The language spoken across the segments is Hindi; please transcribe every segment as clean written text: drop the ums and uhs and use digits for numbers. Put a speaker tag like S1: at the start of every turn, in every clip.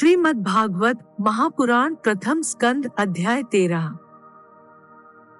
S1: श्रीमद् भागवत महापुराण प्रथम स्कंद अध्याय 13।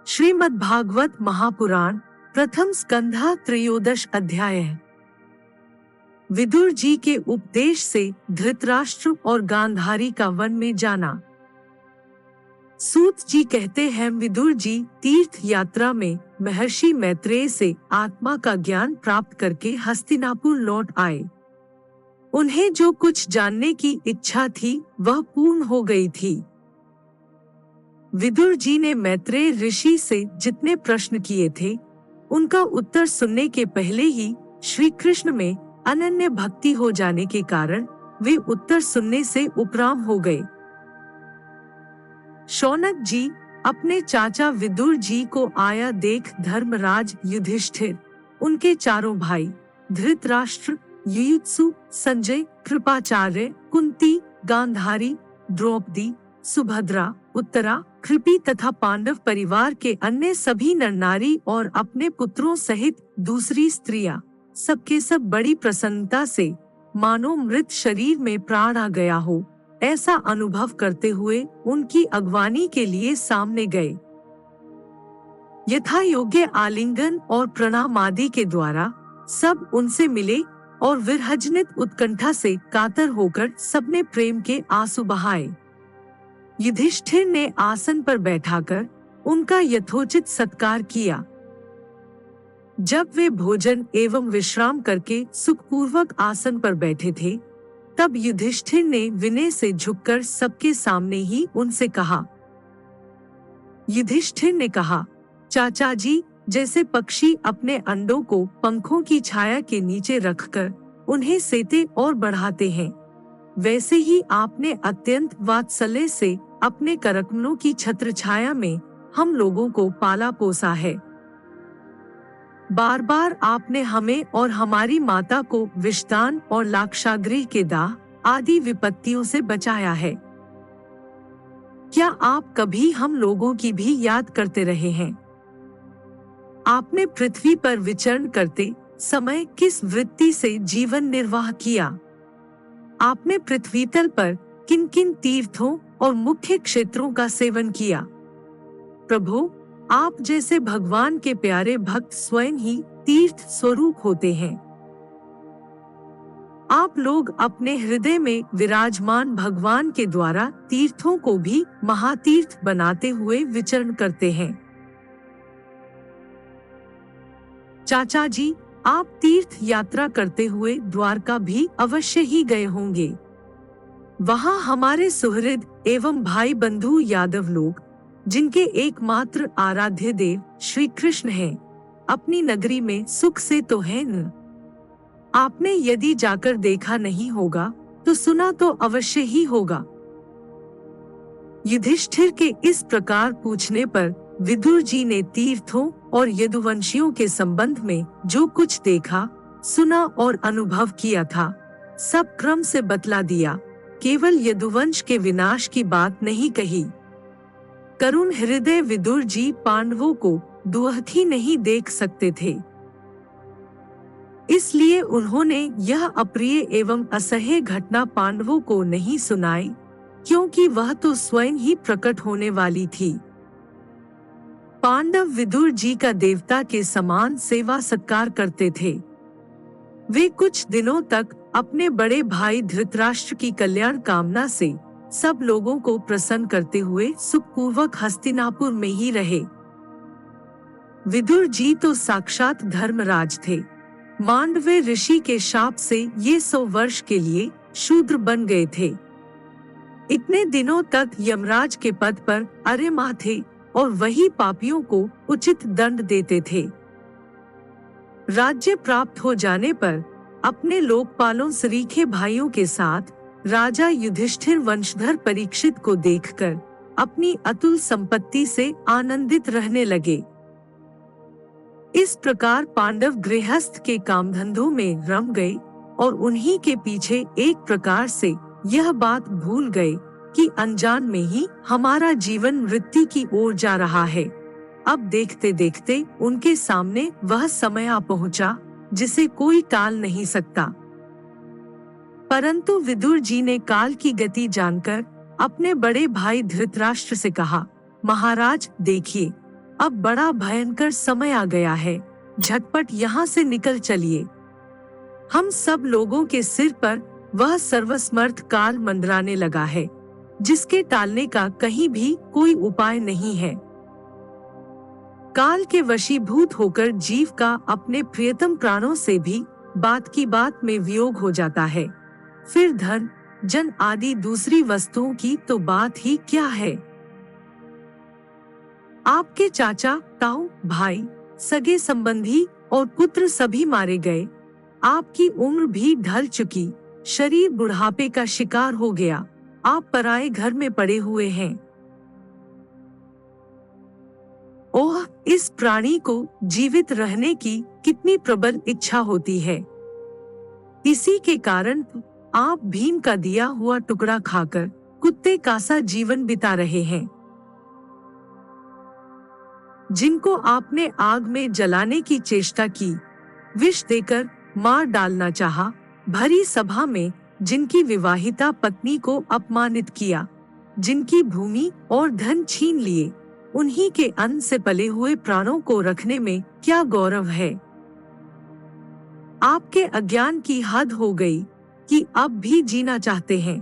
S1: श्रीमद् भागवत महापुराण प्रथम स्कंधा त्रयोदश अध्याय। विदुर जी के उपदेश से धृतराष्ट्र और गांधारी का वन में जाना। सूत जी कहते हैं, विदुर जी तीर्थ यात्रा में महर्षि मैत्रेय से आत्मा का ज्ञान प्राप्त करके हस्तिनापुर लौट आए। उन्हें जो कुछ जानने की इच्छा थी वह पूर्ण हो गई थी। विदुर जी ने मैत्रेय ऋषि से जितने प्रश्न किए थे उनका उत्तर सुनने के पहले ही श्री कृष्ण में अनन्य भक्ति हो जाने के कारण वे उत्तर सुनने से उपराम हो गए। शौनक जी अपने चाचा विदुर जी को आया देख धर्मराज युधिष्ठिर, उनके चारों भाई धृतराष्ट्र, युयुत्सु, संजय, कृपाचार्य, कुंती, गांधारी, द्रौपदी, सुभद्रा, उत्तरा, कृपि तथा पांडव परिवार के अन्य सभी नर नारी और अपने पुत्रों सहित दूसरी स्त्रियां सबके सब बड़ी प्रसन्नता से मानो मृत शरीर में प्राण आ गया हो ऐसा अनुभव करते हुए उनकी अगवानी के लिए सामने गए। यथा योग्य आलिंगन और प्रणाम आदि के द्वारा सब उनसे मिले और विरहजनित उत्कंठा से कातर होकर सबने प्रेम के आंसू बहाए। युधिष्ठिर ने आसन पर बैठाकर उनका यथोचित सत्कार किया। जब वे भोजन एवं विश्राम करके सुखपूर्वक आसन पर बैठे थे तब युधिष्ठिर ने विनय से झुककर सबके सामने ही उनसे कहा। युधिष्ठिर ने कहा, चाचा जी, जैसे पक्षी अपने अंडों को पंखों की छाया के नीचे रखकर उन्हें सेते और बढ़ाते हैं, वैसे ही आपने अत्यंत वात्सल्य से अपने करकमलों की छत्र छाया में हम लोगों को पाला पोसा है। बार बार आपने हमें और हमारी माता को विषदान और लाक्षागृह के दाह आदि विपत्तियों से बचाया है। क्या आप कभी हम लोगों की भी याद करते रहे हैं? आपने पृथ्वी पर विचरण करते समय किस वृत्ति से जीवन निर्वाह किया? आपने पृथ्वी तल पर किन किन तीर्थों और मुख्य क्षेत्रों का सेवन किया? प्रभु, आप जैसे भगवान के प्यारे भक्त स्वयं ही तीर्थ स्वरूप होते हैं। आप लोग अपने हृदय में विराजमान भगवान के द्वारा तीर्थों को भी महातीर्थ बनाते हुए विचरण करते हैं। चाचा जी, आप तीर्थ यात्रा करते हुए द्वारका भी अवश्य ही गए होंगे। वहां हमारे सुहृद एवं भाई बंधु यादव लोग, जिनके एकमात्र आराध्य देव श्री कृष्ण हैं, अपनी नगरी में सुख से तो है न? आपने यदि जाकर देखा नहीं होगा तो सुना तो अवश्य ही होगा। युधिष्ठिर के इस प्रकार पूछने पर विदुर जी ने तीर्थों और यदुवंशियों के संबंध में जो कुछ देखा, सुना और अनुभव किया था सब क्रम से बतला दिया। केवल यदुवंश के विनाश की बात नहीं कही। करुण हृदय विदुर जी पांडवों को दुअर्थी नहीं देख सकते थे, इसलिए उन्होंने यह अप्रिय एवं असह्य घटना पांडवों को नहीं सुनाई, क्योंकि वह तो स्वयं ही प्रकट होने वाली थी। पांडव विदुर जी का देवता के समान सेवा सत्कार करते थे। वे कुछ दिनों तक अपने बड़े भाई धृतराष्ट्र की कल्याण कामना से सब लोगों को प्रसन्न करते हुए सुखपूर्वक हस्तिनापुर में ही रहे। विदुर जी तो साक्षात धर्मराज थे। मांडव्य ऋषि के शाप से ये 100 वर्ष के लिए शूद्र बन गए थे। इतने दिनों तक यमराज के पद पर अरेमा थे और वही पापियों को उचित दंड देते थे। राज्य प्राप्त हो जाने पर अपने लोकपालों सरीखे भाइयों के साथ राजा युधिष्ठिर वंशधर परीक्षित को देखकर अपनी अतुल संपत्ति से आनंदित रहने लगे। इस प्रकार पांडव गृहस्थ के कामधंधों में रम गए और उन्हीं के पीछे एक प्रकार से यह बात भूल गए कि अनजान में ही हमारा जीवन मृत्यु की ओर जा रहा है। अब देखते देखते उनके सामने वह समय आ पहुंचा जिसे कोई टाल नहीं सकता। परंतु विदुर जी ने काल की गति जानकर अपने बड़े भाई धृतराष्ट्र से कहा, महाराज देखिए, अब बड़ा भयंकर समय आ गया है, झटपट यहाँ से निकल चलिए। हम सब लोगों के सिर पर वह सर्वसमर्थ काल मंडराने लगा है, जिसके टालने का कहीं भी कोई उपाय नहीं है। काल के वशीभूत होकर जीव का अपने प्रियतम प्राणों से भी बात की बात में वियोग हो जाता है, फिर धन जन आदि दूसरी वस्तुओं की तो बात ही क्या है। आपके चाचा, ताऊ, भाई, सगे संबंधी और पुत्र सभी मारे गए। आपकी उम्र भी ढल चुकी, शरीर बुढ़ापे का शिकार हो गया, आप पराए घर में पड़े हुए हैं। ओह, इस प्राणी को जीवित रहने की कितनी प्रबल इच्छा होती है। इसी के कारण आप भीम का दिया हुआ टुकड़ा खाकर कुत्ते का सा जीवन बिता रहे हैं। जिनको आपने आग में जलाने की चेष्टा की, विष देकर मार डालना चाहा, भरी सभा में जिनकी विवाहिता पत्नी को अपमानित किया, जिनकी भूमि और धन छीन लिए, उन्हीं के अन्न से पले हुए प्राणों को रखने में क्या गौरव है। आपके अज्ञान की हद हो गई कि अब भी जीना चाहते हैं,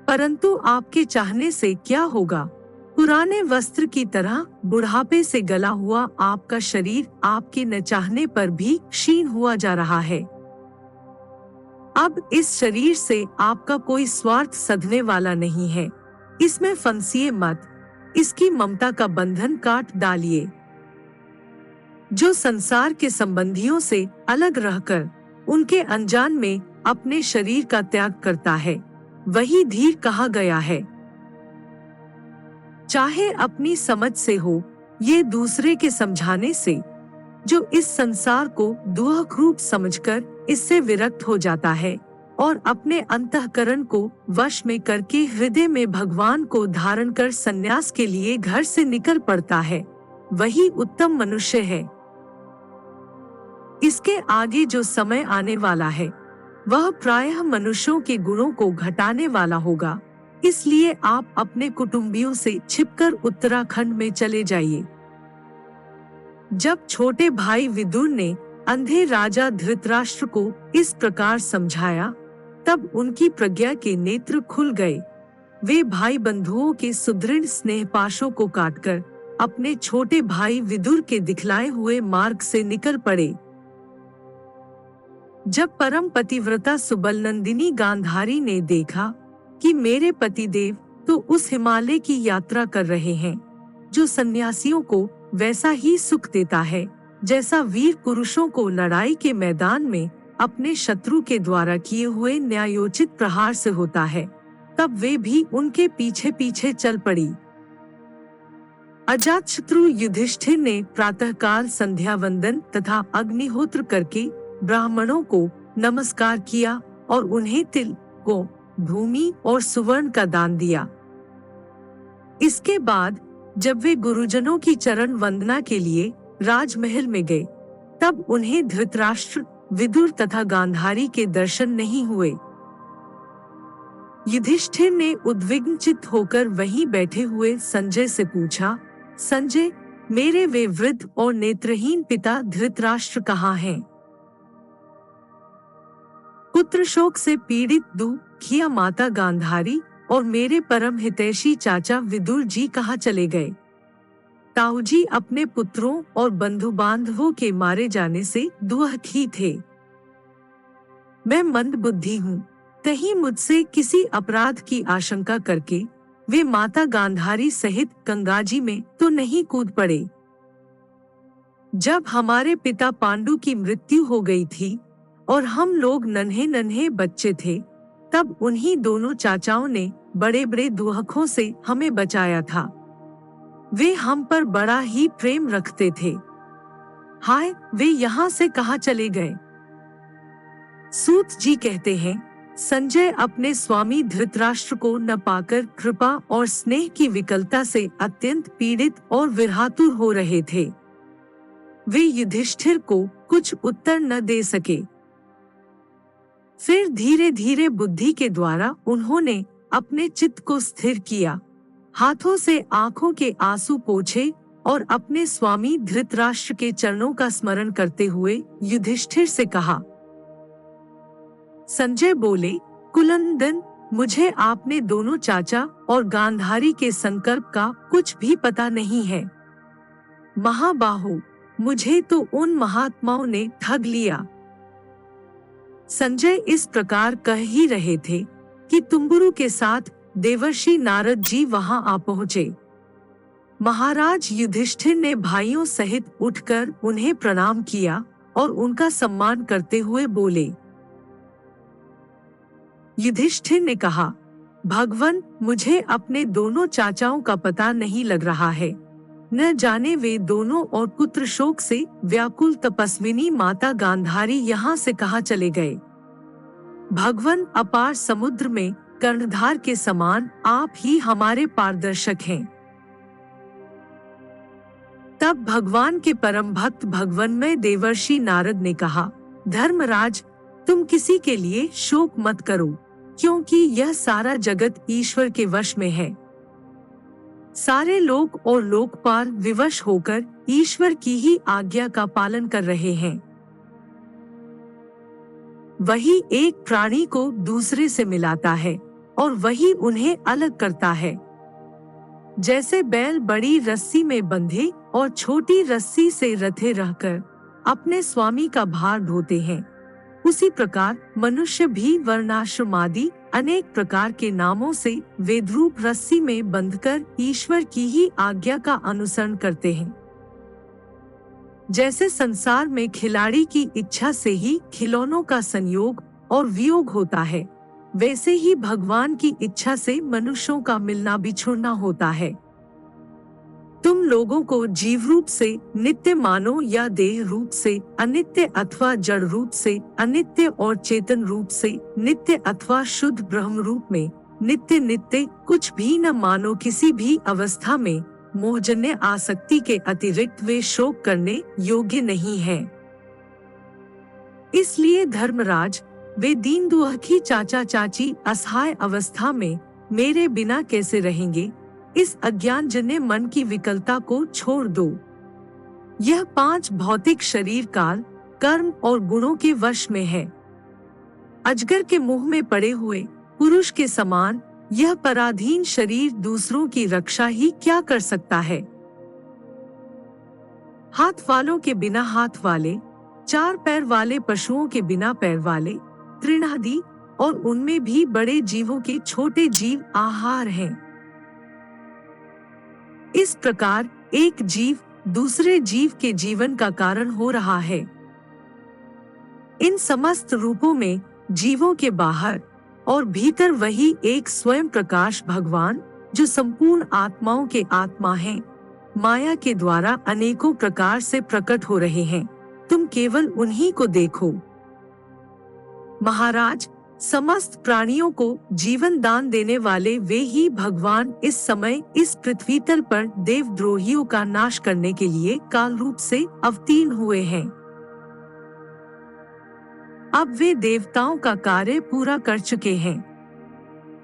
S1: परंतु आपके चाहने से क्या होगा। पुराने वस्त्र की तरह बुढ़ापे से गला हुआ आपका शरीर आपके न चाहने पर भी क्षीण हुआ जा रहा है। अब इस शरीर से आपका कोई स्वार्थ सधने वाला नहीं है, इसमें फंसिए मत, इसकी ममता का बंधन काट डालिए। जो संसार के संबंधियों से अलग रहकर उनके अनजान में अपने शरीर का त्याग करता है, वही धीर कहा गया है। चाहे अपनी समझ से हो, ये दूसरे के समझाने से, जो इस संसार को दुःख रूप समझकर इससे विरक्त हो जाता है और अपने अंतःकरण को वश में करके हृदय में भगवान को धारण कर संन्यास के लिए घर से निकल पड़ता है, वही उत्तम मनुष्य है। इसके आगे जो समय आने वाला है, वह प्रायः मनुष्यों के गुणों को घटाने वाला होगा। इसलिए आप अपने कुटुंबियों से छिपकर उत्तराखंड में चले जाइए। जब छोटे भाई विदुर ने अंधे राजा धृतराष्ट्र को इस प्रकार समझाया, तब उनकी प्रज्ञा के नेत्र खुल गए। वे भाई बंधुओं के सुदृढ़ स्नेह पाशों को काटकर अपने छोटे भाई विदुर के दिखलाए हुए मार्ग से निकल पड़े। जब परम पतिव्रता सुबलनंदिनी गांधारी ने देखा कि मेरे पतिदेव तो उस हिमालय की यात्रा कर रहे हैं, जो सन्यासियों को वैसा ही सुख देता है जैसा वीर पुरुषों को लड़ाई के मैदान में अपने शत्रु के द्वारा किए हुए न्यायोचित प्रहार से होता है, तब वे भी उनके पीछे पीछे चल पड़ी। अजातशत्रु युधिष्ठिर ने प्रातःकाल संध्या वंदन तथा अग्निहोत्र करके ब्राह्मणों को नमस्कार किया और उन्हें तिल, गो, भूमि और सुवर्ण का दान दिया। इसके बाद जब वे गुरुजनों की चरण वंदना के लिए राजमहल में गए, तब उन्हें धृतराष्ट्र, विदुर तथा गांधारी के दर्शन नहीं हुए। युधिष्ठिर ने उद्विग्न चित्त होकर वहीं बैठे हुए संजय से पूछा, संजय, मेरे वे वृद्ध और नेत्रहीन पिता धृतराष्ट्र कहाँ हैं? पुत्र शोक से पीड़ित दुखिया माता गांधारी और मेरे परम हितैषी चाचा विदुर जी कहाँ चले गए? ताऊजी अपने पुत्रों और बंधु बांधवों के मारे जाने से दुखी थे। मैं मंद बुद्धि हूँ, कहीं मुझसे किसी अपराध की आशंका करके वे माता गांधारी सहित गंगाजी में तो नहीं कूद पड़े। जब हमारे पिता पांडु की मृत्यु हो गई थी और हम लोग नन्हे नन्हे बच्चे थे, तब उन्हीं दोनों चाचाओं ने बड़े बड़े दुखों से हमें बचाया था। वे हम पर बड़ा ही प्रेम रखते थे। हाय, वे यहाँ से कहाँ चले गए? सूत जी कहते हैं, संजय अपने स्वामी धृतराष्ट्र को न पाकर कृपा और स्नेह की विकलता से अत्यंत पीड़ित और विरहातुर हो रहे थे। वे युधिष्ठिर को कुछ उत्तर न दे सके। फिर धीरे धीरे बुद्धि के द्वारा उन्होंने अपने चित्त को स्थिर किया, हाथों से आंखों के आंसू पोंछे और अपने स्वामी धृतराष्ट्र के चरणों का स्मरण करते हुए युधिष्ठिर से कहा। संजय बोले, कुलनंदन, मुझे आपने दोनों चाचा और गांधारी के संकल्प का कुछ भी पता नहीं है। महाबाहु, मुझे तो उन महात्माओं ने ठग लिया। संजय इस प्रकार कह ही रहे थे कि तुम्बुरु के साथ देवर्षि नारद जी वहां आ पहुंचे। महाराज युधिष्ठिर ने भाइयों सहित उठकर उन्हें प्रणाम किया और उनका सम्मान करते हुए बोले। युधिष्ठिर ने कहा, भगवन, मुझे अपने दोनों चाचाओं का पता नहीं लग रहा है। न जाने वे दोनों और पुत्र शोक से व्याकुल तपस्विनी माता गांधारी यहाँ से कहाँ चले गए। भगवन, अपार समुद्र में कर्णधार के समान आप ही हमारे पारदर्शक हैं। तब भगवान के परम भक्त भगवन्मय देवर्षि नारद ने कहा, धर्मराज, तुम किसी के लिए शोक मत करो, क्योंकि यह सारा जगत ईश्वर के वश में है। सारे लोक और लोकपाल विवश होकर ईश्वर की ही आज्ञा का पालन कर रहे हैं। वही एक प्राणी को दूसरे से मिलाता है और वही उन्हें अलग करता है। जैसे बैल बड़ी रस्सी में बंधे और छोटी रस्सी से रथे रहकर अपने स्वामी का भार ढोते हैं, उसी प्रकार मनुष्य भी वर्णाश्रमादि अनेक प्रकार के नामों से वेदरूप रस्सी में बंधकर ईश्वर की ही आज्ञा का अनुसरण करते हैं। जैसे संसार में खिलाड़ी की इच्छा से ही खिलौनों का संयोग और वियोग होता है, वैसे ही भगवान की इच्छा से मनुष्यों का मिलना बिछुड़ना होता है। तुम लोगों को जीव रूप से नित्य मानो या देह रूप से अनित्य अथवा जड़ रूप से अनित्य और चेतन रूप से नित्य अथवा शुद्ध ब्रह्म रूप में नित्य नित्य कुछ भी न मानो। किसी भी अवस्था में मोहजन्य आसक्ति के अतिरिक्त वे शोक करने योग्य नहीं है। इसलिए धर्मराज, वे दीन दुखी चाचा चाची असहाय अवस्था में मेरे बिना कैसे रहेंगे। इस अज्ञानजन्य मन की विकलता को छोड़ दो। यह 5 भौतिक शरीर काल, कर्म और गुणों के वश में है। अजगर के मुंह में पड़े हुए पुरुष के समान यह पराधीन शरीर दूसरों की रक्षा ही क्या कर सकता है। हाथ वालों के बिना हाथ वाले, 4 पैर वाले पशुओं के बिना पैर वाले, तृणादि और उनमें भी बड़े जीवों के छोटे जीव आहार हैं। इस प्रकार एक जीव दूसरे जीव के जीवन का कारण हो रहा है। इन समस्त रूपों में जीवों के बाहर और भीतर वही एक स्वयं प्रकाश भगवान, जो संपूर्ण आत्माओं के आत्मा हैं, माया के द्वारा अनेकों प्रकार से प्रकट हो रहे हैं। तुम केवल उन्हीं को देखो। महाराज, समस्त प्राणियों को जीवन दान देने वाले वे ही भगवान इस समय इस पृथ्वी तल पर देवद्रोहियों का नाश करने के लिए काल रूप से अवतीर्ण हुए हैं। अब वे देवताओं का कार्य पूरा कर चुके हैं।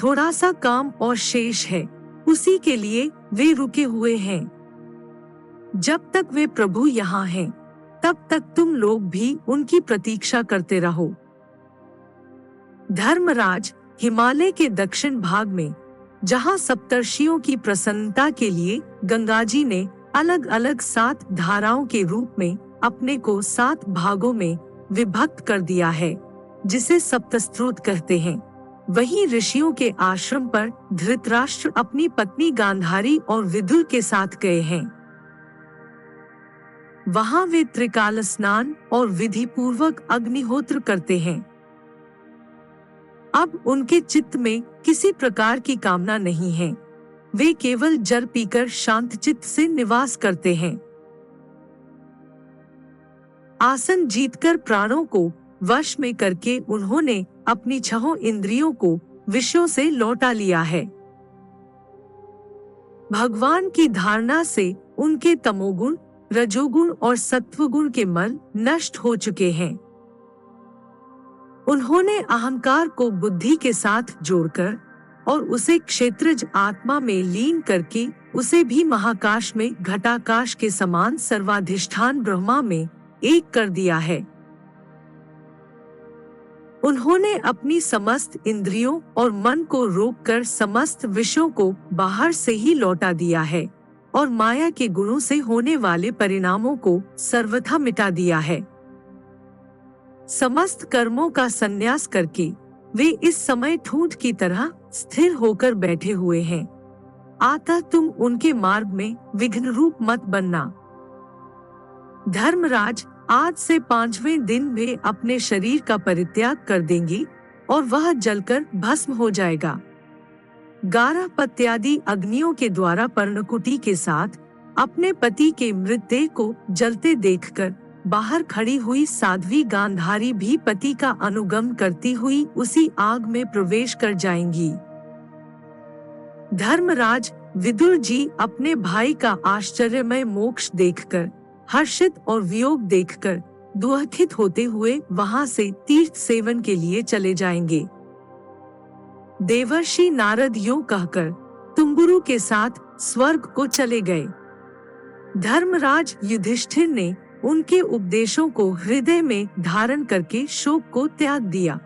S1: थोड़ा सा काम और शेष है, उसी के लिए वे रुके हुए हैं। जब तक वे प्रभु यहाँ हैं, तब तक तुम लोग भी उनकी प्रतीक्षा करते रहो। धर्मराज, हिमालय के दक्षिण भाग में जहाँ सप्तर्षियों की प्रसन्नता के लिए गंगा जी ने अलग अलग 7 धाराओं के रूप में अपने को 7 भागों में विभक्त कर दिया है, जिसे सप्तस्रोत कहते हैं, वहीं ऋषियों के आश्रम पर धृतराष्ट्र अपनी पत्नी गांधारी और विदुर के साथ गए हैं। वहां वे त्रिकाल स्नान और विधि पूर्वक अग्निहोत्र करते हैं। अब उनके चित्त में किसी प्रकार की कामना नहीं है। वे केवल जल पीकर शांत चित्त से निवास करते हैं। आसन जीतकर प्राणों को वश में करके उन्होंने अपनी 6 इंद्रियों को विषयों से लौटा लिया है। भगवान की धारणा से उनके तमोगुण, रजोगुण और सत्वगुण के मल नष्ट हो चुके हैं। उन्होंने अहंकार को बुद्धि के साथ जोड़कर और उसे क्षेत्रज आत्मा में लीन करके उसे भी महाकाश में घटाकाश के समान सर्वाधिष्ठान ब्रह्मा में एक कर दिया है। उन्होंने अपनी समस्त इंद्रियों और मन को रोककर समस्त विषयों को बाहर से ही लौटा दिया है और माया के गुणों से होने वाले परिणामों को सर्वथा मिटा दिया है। समस्त कर्मों का संन्यास करके वे इस समय ठूंठ की तरह स्थिर होकर बैठे हुए हैं। अतः तुम उनके मार्ग में विघ्न रूप मत बनना। धर्मराज, आज से 5वें दिन वे अपने शरीर का परित्याग कर देंगी और वह जलकर भस्म हो जाएगा। गारह पत्यादि अग्नियों के द्वारा पर्णकुटी के साथ अपने पति के मृतदेह को जलते देखकर बाहर खड़ी हुई साध्वी गांधारी भी पति का अनुगमन करती हुई उसी आग में प्रवेश कर जाएंगी। धर्मराज, विदुर जी अपने भाई का आश्चर्यमय मोक्ष देखकर, हर्षित और वियोग देखकर दुखित होते हुए वहां से तीर्थ सेवन के लिए चले जाएंगे। देवर्षि नारद यूं कहकर तुम्बुरु के साथ स्वर्ग को चले गए। धर्मराज युधिष्ठिर ने उनके उपदेशों को हृदय में धारण करके शोक को त्याग दिया।